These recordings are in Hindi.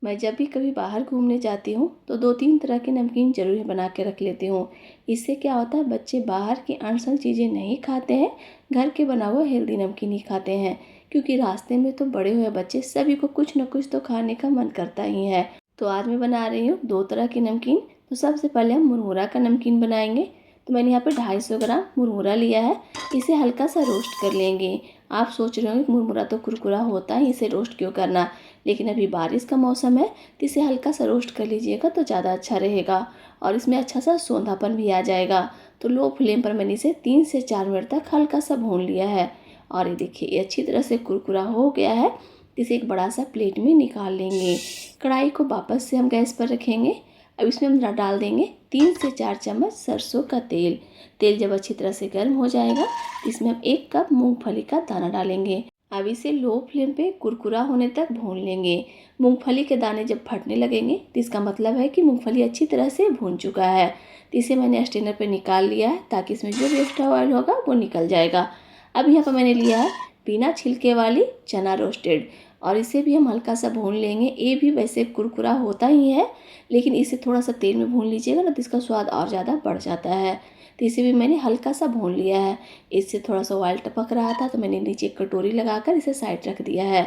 मैं जब भी कभी बाहर घूमने जाती हूँ तो 2-3 तरह के नमकीन ज़रूर बना के रख लेती हूँ। इससे क्या होता है, बच्चे बाहर की अनसन चीज़ें नहीं खाते हैं, घर के बना हुआ हेल्दी नमकीन ही खाते हैं। क्योंकि रास्ते में तो बड़े हुए बच्चे सभी को कुछ न कुछ तो खाने का मन करता ही है। तो आज मैं बना रही हूँ 2 तरह की नमकीन। तो सबसे पहले हम मुरमुरा का नमकीन बनाएंगे। तो मैंने यहाँ पे 250 ग्राम मुरमुरा लिया है। इसे हल्का सा रोस्ट कर लेंगे। आप सोच रहे होंगे मुरमुरा तो कुरकुरा होता है, इसे रोस्ट क्यों करना, लेकिन अभी बारिश का मौसम है तो इसे हल्का सा रोस्ट कर लीजिएगा तो ज़्यादा अच्छा रहेगा और इसमें अच्छा सा सोंधापन भी आ जाएगा। तो लो फ्लेम पर मैंने इसे 3 से 4 मिनट तक हल्का सा भून लिया है और ये देखिए ये अच्छी तरह से कुरकुरा हो गया है। इसे एक बड़ा सा प्लेट में निकाल लेंगे। कढ़ाई को वापस से हम गैस पर रखेंगे। अब इसमें हम डाल देंगे 3 से 4 चम्मच सरसों का तेल। तेल जब अच्छी तरह से गर्म हो जाएगा इसमें हम 1 कप मूंगफली का दाना डालेंगे। अब इसे लो फ्लेम पे कुरकुरा होने तक भून लेंगे। मूंगफली के दाने जब फटने लगेंगे तो इसका मतलब है कि मूंगफली अच्छी तरह से भून चुका है। तो इसे मैंने स्ट्रेनर पे निकाल लिया है ताकि इसमें जो भी एक्स्ट्रा ऑयल होगा वो निकल जाएगा। अब यहाँ पर मैंने लिया है बिना छिलके वाली चना रोस्टेड और इसे भी हम हल्का सा भून लेंगे। ये भी वैसे कुरकुरा होता ही है, लेकिन इसे थोड़ा सा तेल में भून लीजिएगा ना तो इसका स्वाद और ज़्यादा बढ़ जाता है। तो इसे भी मैंने हल्का सा भून लिया है। इससे थोड़ा सा ऑयल टपक रहा था तो मैंने नीचे एक कटोरी लगाकर इसे साइड रख दिया है।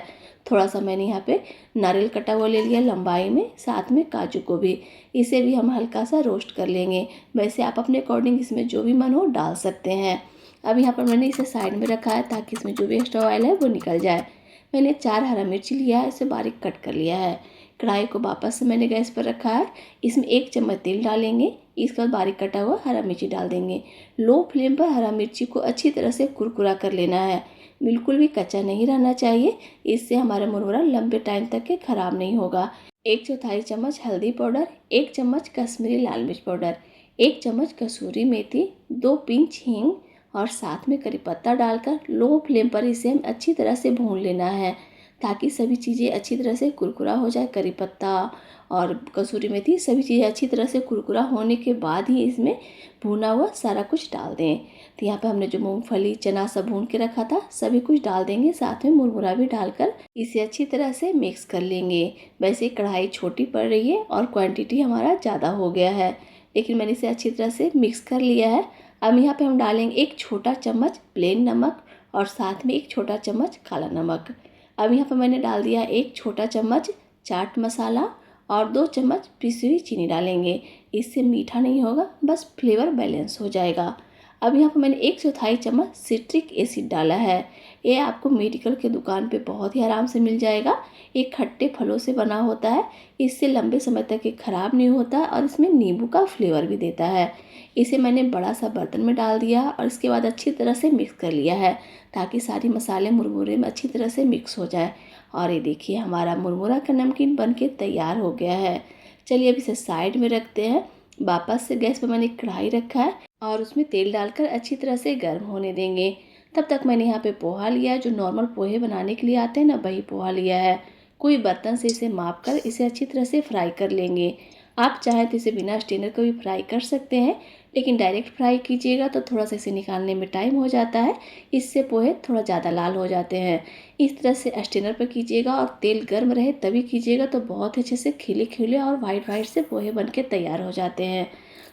थोड़ा सा मैंने यहाँ पे नारियल कटा हुआ ले लिया लंबाई में, साथ में काजू को भी। इसे भी हम हल्का सा रोस्ट कर लेंगे। वैसे आप अपने अकॉर्डिंग इसमें जो भी मन हो डाल सकते हैं। अब यहाँ पर मैंने इसे साइड में रखा है ताकि इसमें जो भी एक्स्ट्रा ऑयल है वो निकल जाए। मैंने 4 हरा मिर्च लिया है, इसे बारीक कट कर लिया है। कढ़ाई को वापस से मैंने गैस पर रखा है। इसमें 1 चम्मच तेल डालेंगे। इसके बाद बारीक कटा हुआ हरा मिर्ची डाल देंगे। लो फ्लेम पर हरा मिर्ची को अच्छी तरह से कुरकुरा कर लेना है, बिल्कुल भी कच्चा नहीं रहना चाहिए। इससे हमारा मुरमुरा लंबे टाइम तक के खराब नहीं होगा। 1/4 चम्मच हल्दी पाउडर, 1 चम्मच कश्मीरी लाल मिर्च पाउडर, 1 चम्मच कसूरी मेथी, 2 पिंच हींग और साथ में करी पत्ता डालकर लो फ्लेम पर इसे हम अच्छी तरह से भून लेना है ताकि सभी चीज़ें अच्छी तरह से कुरकुरा हो जाए। करी पत्ता और कसूरी मेथी सभी चीज़ें अच्छी तरह से कुरकुरा होने के बाद ही इसमें भुना हुआ सारा कुछ डाल दें। तो यहाँ पे हमने जो मूंगफली चना सब भून के रखा था सभी कुछ डाल देंगे, साथ में मुरमुरा भी डालकर इसे अच्छी तरह से मिक्स कर लेंगे। वैसे कढ़ाई छोटी पड़ रही है और क्वांटिटी हमारा ज़्यादा हो गया है, लेकिन मैंने इसे अच्छी तरह से मिक्स कर लिया है। अब यहाँ पे हम डालेंगे 1 छोटा चम्मच प्लेन नमक और साथ में 1 छोटा चम्मच काला नमक। अब यहाँ पर मैंने डाल दिया 1 छोटा चम्मच चाट मसाला और 2 चम्मच पिसी हुई चीनी डालेंगे। इससे मीठा नहीं होगा, बस फ्लेवर बैलेंस हो जाएगा। अब यहाँ पर मैंने 1/4 चम्मच सिट्रिक एसिड डाला है। ये आपको मेडिकल के दुकान पे बहुत ही आराम से मिल जाएगा। ये खट्टे फलों से बना होता है, इससे लंबे समय तक ये ख़राब नहीं होता और इसमें नींबू का फ्लेवर भी देता है। इसे मैंने बड़ा सा बर्तन में डाल दिया और इसके बाद अच्छी तरह से मिक्स कर लिया है ताकि सारी मसाले मुरमुरे में अच्छी तरह से मिक्स हो जाए। और ये देखिए हमारा मुरमुरा का नमकीन बनके तैयार हो गया है। चलिए अब इसे साइड में रखते हैं। वापस से गैस पर मैंने कढ़ाई रखा है और उसमें तेल डालकर अच्छी तरह से गर्म होने देंगे। तब तक मैंने यहाँ पे पोहा लिया है, जो नॉर्मल पोहे बनाने के लिए आते हैं ना, वही पोहा लिया है। कोई बर्तन से इसे माप कर इसे अच्छी तरह से फ्राई कर लेंगे। आप चाहें तो इसे बिना स्टेनर को भी फ्राई कर सकते हैं, लेकिन डायरेक्ट फ्राई कीजिएगा तो थोड़ा सा इसे निकालने में टाइम हो जाता है, इससे पोहे थोड़ा ज़्यादा लाल हो जाते हैं। इस तरह से स्टेनर पर कीजिएगा और तेल गर्म रहे तभी कीजिएगा तो बहुत अच्छे से खिले खिले और वाइट वाइट से पोहे बन के तैयार हो जाते हैं।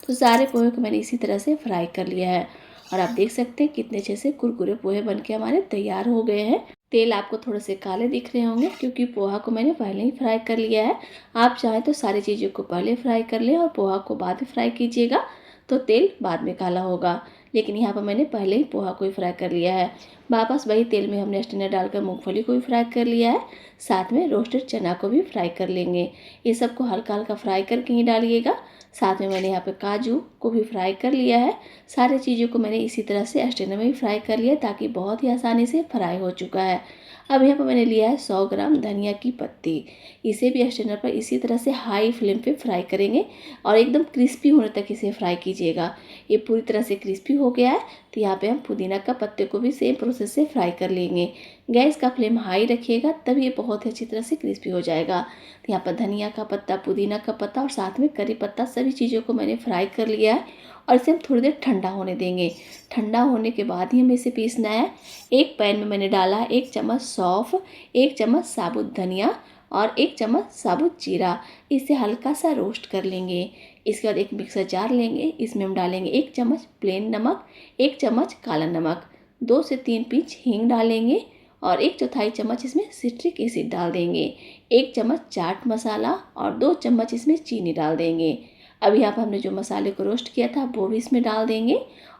तो सारे पोहे को मैंने इसी तरह से फ्राई कर लिया है और आप देख सकते हैं कितने अच्छे से कुरकुरे पोहे बन के हमारे तैयार हो गए हैं। तेल आपको थोड़े से काले दिख रहे होंगे क्योंकि पोहा को मैंने पहले ही फ्राई कर लिया है। आप चाहें तो सारी चीज़ों को पहले फ्राई कर लें और पोहा को बाद में फ्राई कीजिएगा तो तेल बाद में काला होगा, लेकिन यहाँ पर मैंने पहले ही पोहा को ही फ्राई कर लिया है। वापस वही तेल में हमने स्टेनर डालकर मूंगफली को भी फ्राई कर लिया है, साथ में रोस्टेड चना को भी फ्राई कर लेंगे। ये सबको हल्का हल्का फ्राई करके ही डालिएगा। साथ में मैंने यहाँ पे काजू को भी फ्राई कर लिया है। सारी चीज़ों को मैंने इसी तरह से स्टेनर में भी फ्राई कर लिया ताकि बहुत ही आसानी से फ्राई हो चुका है। अब यहाँ पर मैंने लिया है 100 ग्राम धनिया की पत्ती। इसे भी स्टेनर पर इसी तरह से हाई फ्लेम पे फ्राई करेंगे और एकदम क्रिस्पी होने तक इसे फ्राई कीजिएगा। ये पूरी तरह से क्रिस्पी हो गया है तो यहाँ पे हम पुदीना का पत्ते को भी सेम प्रोसेस से फ्राई कर लेंगे। गैस का फ्लेम हाई रखिएगा तब ये बहुत अच्छी तरह से क्रिस्पी हो जाएगा। तो यहाँ पर धनिया का पत्ता, पुदीना का पत्ता और साथ में करी पत्ता सभी चीज़ों को मैंने फ्राई कर लिया है और इसे हम थोड़ी देर ठंडा होने देंगे। ठंडा होने के बाद ही हमें इसे पीसना है। एक पैन में मैंने डाला 1 चम्मच सौंफ, 1 चम्मच साबुत धनिया और 1 चम्मच साबुत जीरा। इसे हल्का सा रोस्ट कर लेंगे। इसके बाद एक मिक्सर जार लेंगे, इसमें हम डालेंगे 1 चम्मच प्लेन नमक, 1 चम्मच काला नमक, 2 से 3 पिंच हींग डालेंगे और 1/4 चम्मच इसमें सिट्रिक एसिड डाल देंगे। 1 चम्मच चाट मसाला और 2 चम्मच इसमें चीनी डाल देंगे। अब यहाँ पर हमने जो मसाले को रोस्ट किया था वो भी इसमें डाल देंगे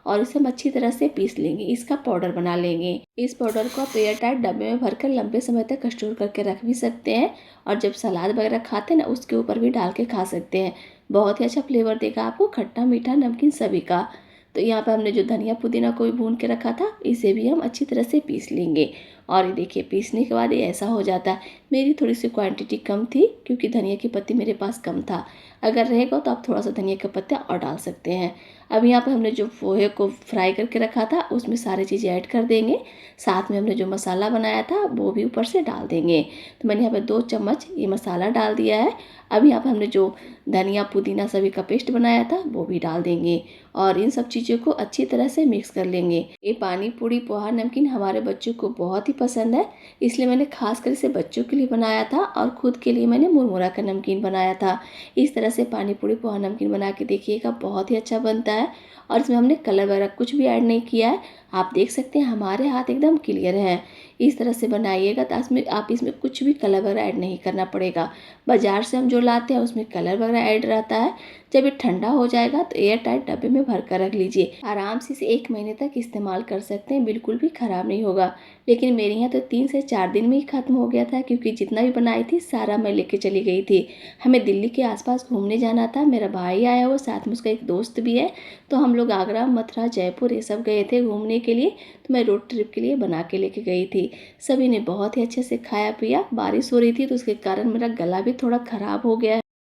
और इसे हम अच्छी तरह से पीस लेंगे। इसका पाउडर बना लेंगे। इस पाउडर को आप एयर टाइट डब्बे में भरकर लंबे समय तक स्टोर करके रख भी सकते हैं और जब सलाद वगैरह खाते हैं ना उसके ऊपर भी डाल के खा सकते हैं। बहुत ही अच्छा फ्लेवर देगा आपको, खट्टा मीठा नमकीन सभी का। तो यहाँ पर हमने जो धनिया पुदीना को भी भून के रखा था इसे भी हम अच्छी तरह से पीस लेंगे। और ये देखिए पीसने के बाद ये ऐसा हो जाता है। मेरी थोड़ी सी क्वांटिटी कम थी क्योंकि धनिया की पत्ती मेरे पास कम था। अगर रहेगा तो आप थोड़ा सा धनिया का पत्ता और डाल सकते हैं। अब यहाँ पर हमने जो पोहे को फ्राई करके रखा था उसमें सारी चीज़ें ऐड कर देंगे। साथ में हमने जो मसाला बनाया था वो भी ऊपर से डाल देंगे। तो मैंने यहाँ पर 2 चम्मच ये मसाला डाल दिया है। अब यहाँ पर हमने जो धनिया पुदीना सभी का पेस्ट बनाया था वो भी डाल देंगे और इन सब चीज़ों को अच्छी तरह से मिक्स कर लेंगे। ये पानी पूरी पोहा नमकीन हमारे बच्चों को बहुत ही पसंद है, इसलिए मैंने खासकर इसे बच्चों के लिए बनाया था और खुद के लिए मैंने मुरमुरा का नमकीन बनाया था। इस तरह से पानी पूरी पोहा नमकीन बना के देखिएगा, बहुत ही अच्छा बनता है और इसमें हमने कलर वगैरह कुछ भी ऐड नहीं किया है। आप देख सकते हैं हमारे हाथ एकदम क्लियर हैं। इस तरह से बनाइएगा तो आप इसमें कुछ भी कलर वगैरह ऐड नहीं करना पड़ेगा। बाज़ार से हम जो लाते हैं उसमें कलर वगैरह ऐड रहता है। जब ये ठंडा हो जाएगा तो एयर टाइट डब्बे में भर कर रख लीजिए। आराम से इसे 1 महीने तक इस्तेमाल कर सकते हैं, बिल्कुल भी ख़राब नहीं होगा। लेकिन मेरे यहाँ तो 3 से 4 दिन में ही ख़त्म हो गया था क्योंकि जितना भी बनाई थी सारा मैं लेके चली गई थी। हमें दिल्ली के आसपास घूमने जाना था, मेरा भाई आया हुआ, साथ में उसका एक दोस्त भी है। तो हम लोग आगरा, मथुरा, जयपुर ये सब गए थे घूमने के लिए। तो मैं रोड ट्रिप के लिए बना के लेके गई थी। सभी ने बहुत ही अच्छे से खाया पिया। बारिश हो रही थी तो उसके कारण मेरा गला भी थोड़ा ख़राब हो गया